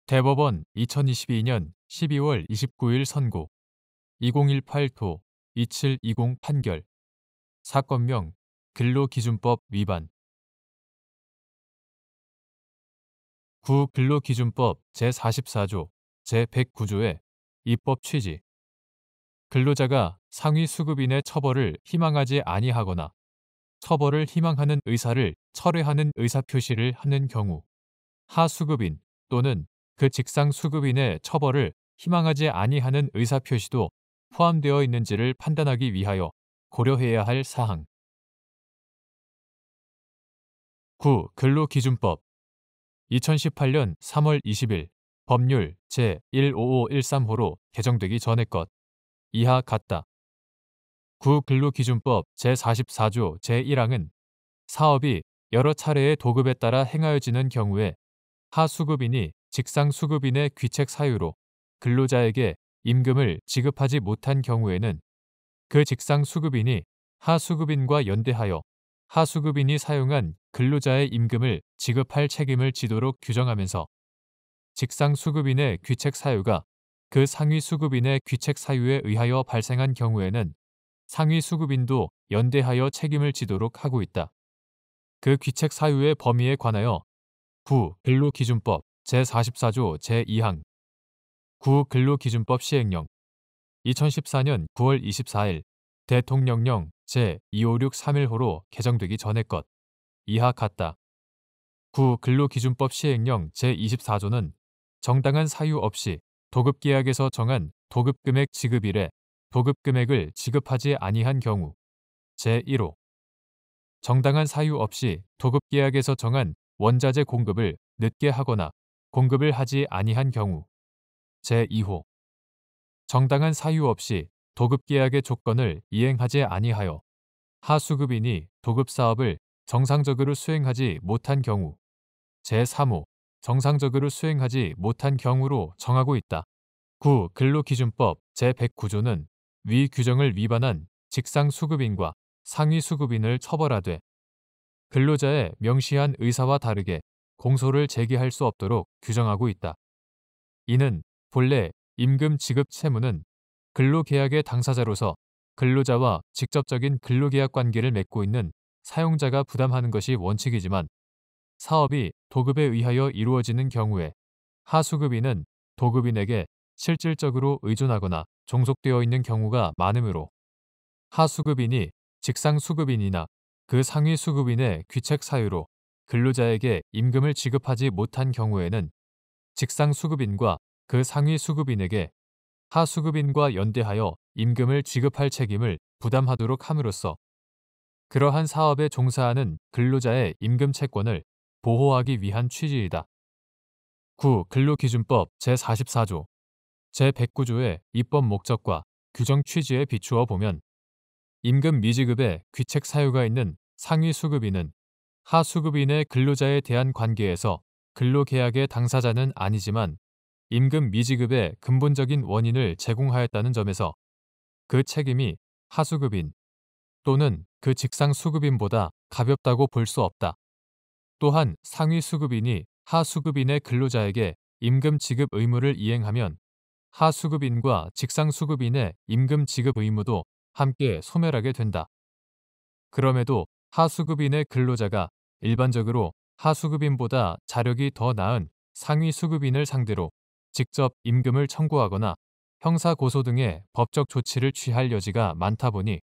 대법원 2022년 12월 29일 선고 2018도 2720 판결 사건명 근로기준법 위반 구근로기준법 제44조 제109조의 입법 취지 근로자가 상위 수급인의 처벌을 희망하지 아니하거나 처벌을 희망하는 의사를 철회하는 의사표시를 하는 경우 하수급인 또는 그 직상 수급인의 처벌을 희망하지 아니하는 의사표시도 포함되어 있는지를 판단하기 위하여 고려해야 할 사항. 9. 근로기준법 2018년 3월 20일 법률 제15513호로 개정되기 전의 것. 이하 같다. 9. 근로기준법 제44조 제1항은 사업이 여러 차례의 도급에 따라 행하여지는 경우에 하수급인이 직상수급인의 귀책 사유로 근로자에게 임금을 지급하지 못한 경우에는 그 직상수급인이 하수급인과 연대하여 하수급인이 사용한 근로자의 임금을 지급할 책임을 지도록 규정하면서 직상수급인의 귀책 사유가 그 상위수급인의 귀책 사유에 의하여 발생한 경우에는 상위수급인도 연대하여 책임을 지도록 하고 있다. 그 귀책 사유의 범위에 관하여 근로기준법 제44조 제2항 근로기준법 시행령 2014년 9월 24일 대통령령 제2563일호로 개정되기 전의 것. 이하 같다. 근로기준법 시행령 제24조는 정당한 사유 없이 도급계약에서 정한 도급금액 지급일에 도급금액을 지급하지 아니한 경우 제1호 정당한 사유 없이 도급계약에서 정한 원자재 공급을 늦게 하거나 공급을 하지 아니한 경우 제2호 정당한 사유 없이 도급계약의 조건을 이행하지 아니하여 하수급인이 도급사업을 정상적으로 수행하지 못한 경우 제3호 정상적으로 수행하지 못한 경우로 정하고 있다. 근로기준법 제109조는 위 규정을 위반한 직상수급인과 상위수급인을 처벌하되 근로자의 명시한 의사와 다르게 공소를 제기할 수 없도록 규정하고 있다. 이는 본래 임금 지급 채무는 근로계약의 당사자로서 근로자와 직접적인 근로계약 관계를 맺고 있는 사용자가 부담하는 것이 원칙이지만 사업이 도급에 의하여 이루어지는 경우에 하수급인은 도급인에게 실질적으로 의존하거나 종속되어 있는 경우가 많으므로 하수급인이 직상수급인이나 그 상위수급인의 귀책 사유로 근로자에게 임금을 지급하지 못한 경우에는 직상수급인과 그 상위수급인에게 하수급인과 연대하여 임금을 지급할 책임을 부담하도록 함으로써 그러한 사업에 종사하는 근로자의 임금 채권을 보호하기 위한 취지이다. 근로기준법 제44조, 제109조의 입법 목적과 규정 취지에 비추어 보면 임금 미지급에 귀책 사유가 있는 상위수급인은 하수급인의 근로자에 대한 관계에서 근로계약의 당사자는 아니지만 임금 미지급의 근본적인 원인을 제공하였다는 점에서 그 책임이 하수급인 또는 그 직상수급인보다 가볍다고 볼 수 없다. 또한 상위수급인이 하수급인의 근로자에게 임금 지급 의무를 이행하면 하수급인과 직상수급인의 임금 지급 의무도 함께 소멸하게 된다. 그럼에도 하수급인의 근로자가 일반적으로 하수급인보다 자력이 더 나은 상위수급인을 상대로 직접 임금을 청구하거나 형사고소 등의 법적 조치를 취할 여지가 많다 보니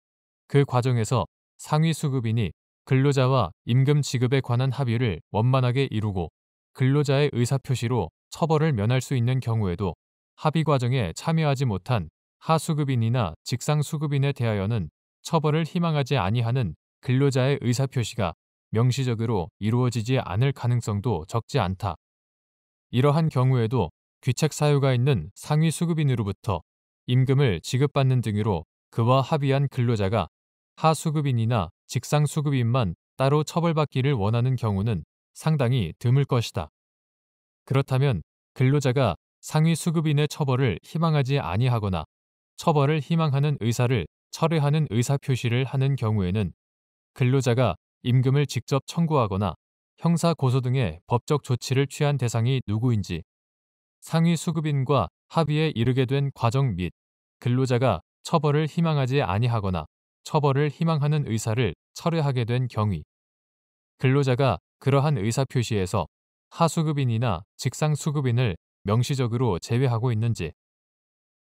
그 과정에서 상위수급인이 근로자와 임금 지급에 관한 합의를 원만하게 이루고 근로자의 의사표시로 처벌을 면할 수 있는 경우에도 합의 과정에 참여하지 못한 하수급인이나 직상수급인에 대하여는 처벌을 희망하지 아니하는 근로자의 의사표시가 명시적으로 이루어지지 않을 가능성도 적지 않다. 이러한 경우에도 귀책 사유가 있는 상위수급인으로부터 임금을 지급받는 등으로 그와 합의한 근로자가 하수급인이나 직상수급인만 따로 처벌받기를 원하는 경우는 상당히 드물 것이다. 그렇다면 근로자가 상위수급인의 처벌을 희망하지 아니하거나 처벌을 희망하는 의사를 철회하는 의사표시를 하는 경우에는 근로자가 임금을 직접 청구하거나 형사 고소 등의 법적 조치를 취한 대상이 누구인지 상위 수급인과 합의에 이르게 된 과정 및 근로자가 처벌을 희망하지 아니하거나 처벌을 희망하는 의사를 철회하게 된 경위, 근로자가 그러한 의사표시에서 하수급인이나 직상수급인을 명시적으로 제외하고 있는지,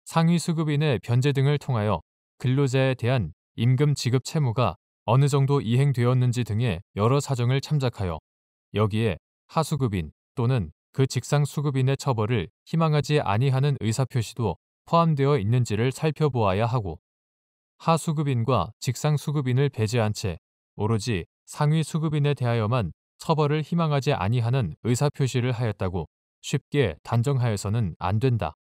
상위 수급인의 변제 등을 통하여 근로자에 대한 임금 지급 채무가 어느 정도 이행되었는지 등의 여러 사정을 참작하여 여기에 하수급인 또는 그 직상수급인의 처벌을 희망하지 아니하는 의사표시도 포함되어 있는지를 살펴보아야 하고, 하수급인과 직상수급인을 배제한 채 오로지 상위 수급인에 대하여만 처벌을 희망하지 아니하는 의사표시를 하였다고 쉽게 단정하여서는 안 된다.